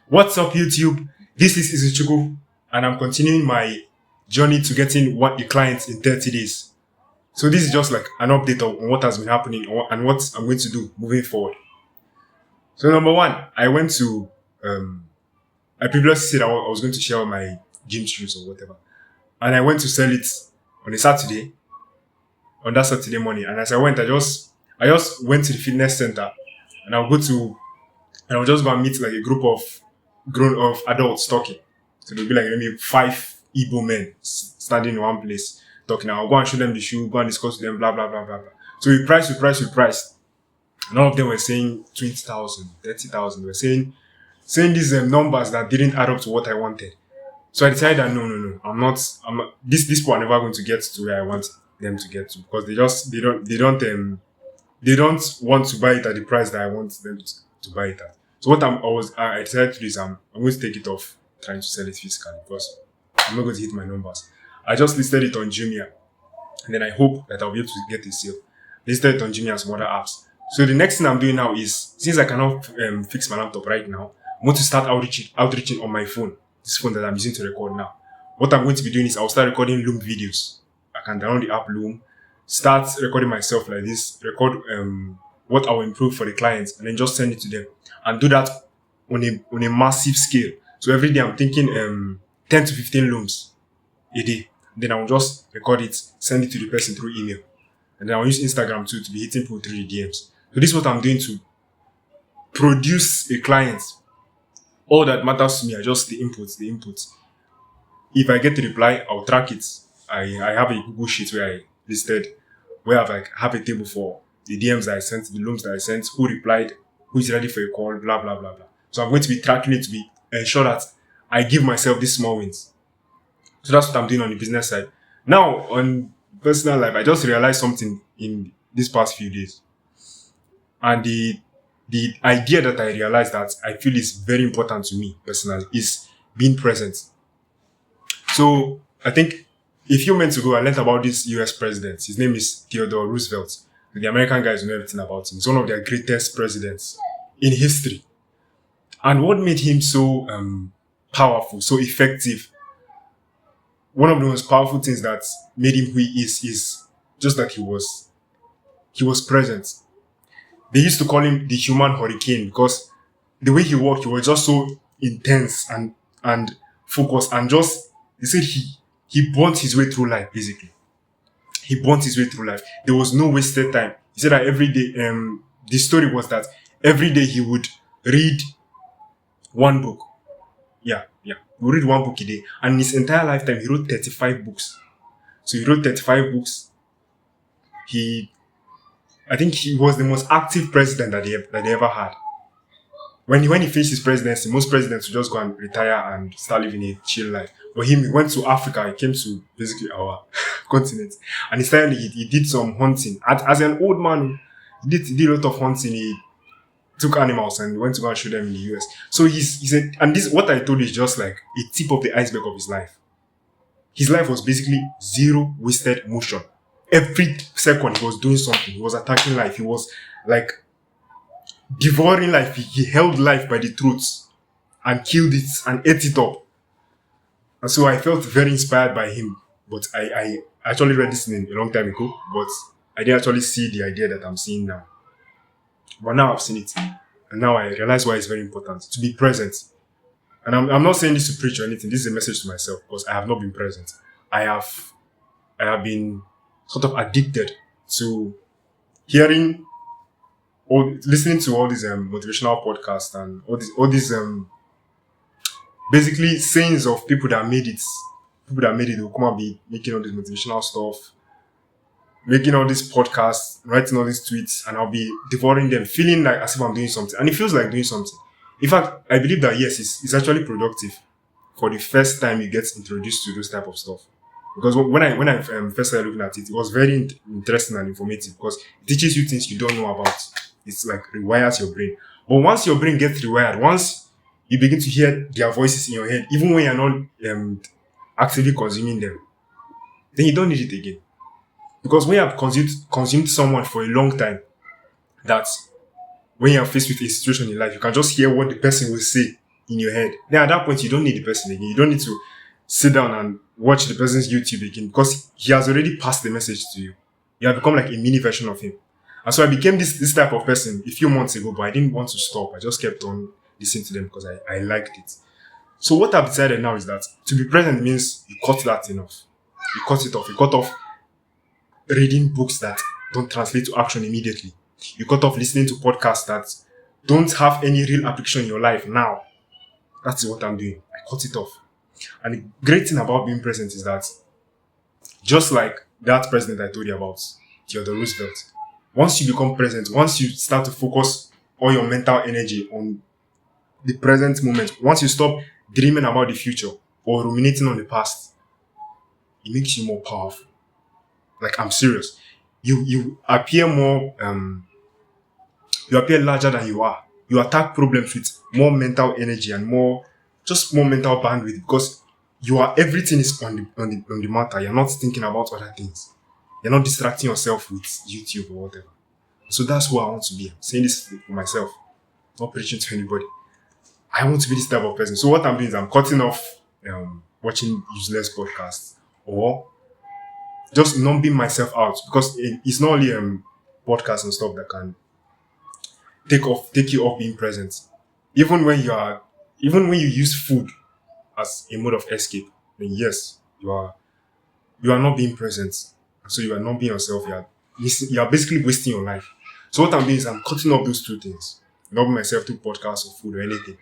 What's up, YouTube? This is Izuchuku, and I'm continuing my journey to getting what the clients in 30 days. So this is just like an update on what has been happening and what I'm going to do moving forward. So number one, I previously said I was going to share my gym shoes or whatever, and I went to sell it on a Saturday, on that Saturday morning. And as I went, I just went to the fitness center, and I'll just go and meet like a group of grown of adults talking. So there'll be like maybe five Igbo men standing in one place talking. I'll go and show them the shoe, go and discuss with them, blah blah blah blah blah. So we priced. And all of them were saying 20,000, 30,000. We're saying these numbers that didn't add up to what I wanted. So I decided that no, I'm not. These people are never going to get to where I want them to get to because they don't want to buy it at the price that I want them to buy it at. So I decided to do is I'm going to take it off trying to sell it physically because I'm not going to hit my numbers. I just listed it on Jumia, and then I hope that I'll be able to get a sale. Listed it on Jumia and some other apps. So the next thing I'm doing now is, since I cannot fix my laptop right now, I'm going to start outreaching on my phone, this phone that I'm using to record now. What I'm going to be doing is I'll start recording Loom videos. I can download the app Loom, start recording myself like this, record what I will improve for the clients, and then just send it to them. And do that on a massive scale. So every day I'm thinking 10 to 15 looms a day. Then I'll just record it, send it to the person through email. And then I'll use Instagram too to be hitting people through the DMs. So this is what I'm doing to produce a client. All that matters to me are just the inputs. If I get a reply, I'll track it. I have a Google Sheet where I have a table for the DMs that I sent, the looms that I sent, who replied, who is ready for a call, blah, blah, blah, blah. So I'm going to be tracking it to ensure that I give myself these small wins. So that's what I'm doing on the business side. Now, on personal life, I just realized something in these past few days. And the idea that I realized that I feel is very important to me personally is being present. So I think a few months ago, I learned about this US president. His name is Theodore Roosevelt. The American guys know everything about him. He's one of their greatest presidents in history. And what made him so powerful, so effective, one of the most powerful things that made him who he is just that he was present. They used to call him the human hurricane because the way he walked, he was just so intense and focused and just, they said he burnt his way through life, basically. He burnt his way through life. There was no wasted time. He said that every day, the story was that every day he would read one book. Yeah. He would read one book a day. And in his entire lifetime, he wrote 35 books. So he wrote 35 books. I think he was the most active president that they ever had. When he finished his presidency, most presidents would just go and retire and start living a chill life. But he went to Africa. He came to basically our continent, and he did some hunting. As an old man, he did a lot of hunting. He took animals and went to go and show them in the US. So he said, and this what I told you is just like a tip of the iceberg of his life. His life was basically zero wasted motion. Every second he was doing something. He was attacking life. He was like devouring life. He held life by the throats and killed it and ate it up. And so I felt very inspired by him. But I actually read this thing a long time ago, but I didn't actually see the idea that I'm seeing now. But now I've seen it. And now I realize why it's very important to be present. And I'm not saying this to preach or anything. This is a message to myself because I have not been present. I have been sort of addicted to listening to all these motivational podcasts and all these basically sayings of people that made it. People that made it will come and be making all this motivational stuff, making all these podcasts, writing all these tweets, and I'll be devouring them, feeling like as if I'm doing something. And it feels like doing something. In fact, I believe that yes, it's actually productive for the first time you get introduced to those type of stuff. Because when I first started looking at it, it was very interesting and informative because it teaches you things you don't know about. It's like rewires your brain. But once your brain gets rewired, once you begin to hear their voices in your head, even when you're not actively consuming them, then you don't need it again. Because when you have consumed someone for a long time, that when you are faced with a situation in life, you can just hear what the person will say in your head. Then at that point, you don't need the person again. You don't need to sit down and watch the person's YouTube again because he has already passed the message to you. You have become like a mini version of him. And so I became this type of person a few months ago, but I didn't want to stop. I just kept on listening to them because I liked it. So what I've decided now is that to be present means you cut that enough. You cut it off. You cut off reading books that don't translate to action immediately. You cut off listening to podcasts that don't have any real application in your life now. That's what I'm doing. I cut it off. And the great thing about being present is that just like that president I told you about, Theodore Roosevelt, once you become present, once you start to focus all your mental energy on the present moment, once you stop dreaming about the future or ruminating on the past, it makes you more powerful. Like, I'm serious. You appear more, you appear larger than you are. You attack problems with more mental energy and more mental bandwidth because everything is on the matter. You're not thinking about other things. You're not distracting yourself with YouTube or whatever. So that's who I want to be. I'm saying this for myself, not preaching to anybody. I want to be this type of person. So what I'm doing is I'm cutting off watching useless podcasts or just numbing myself out because it's not only podcasts and stuff that can take you off being present. Even when you use food as a mode of escape, then yes, you are not being present. So you are not being yourself. You are basically wasting your life. So what I'm doing is I'm cutting off those two things. Numbing myself to podcasts or food or anything.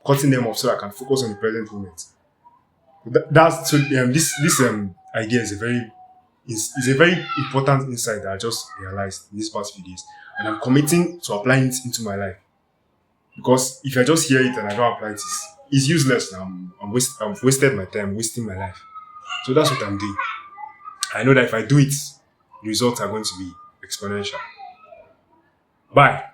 Cutting them off so I can focus on the present moment. This idea is a very important insight that I just realized in these past few days, and I'm committing to applying it into my life. Because if I just hear it and I don't apply it, it's useless. I've wasted my time, wasting my life. So that's what I'm doing. I know that if I do it, the results are going to be exponential. Bye.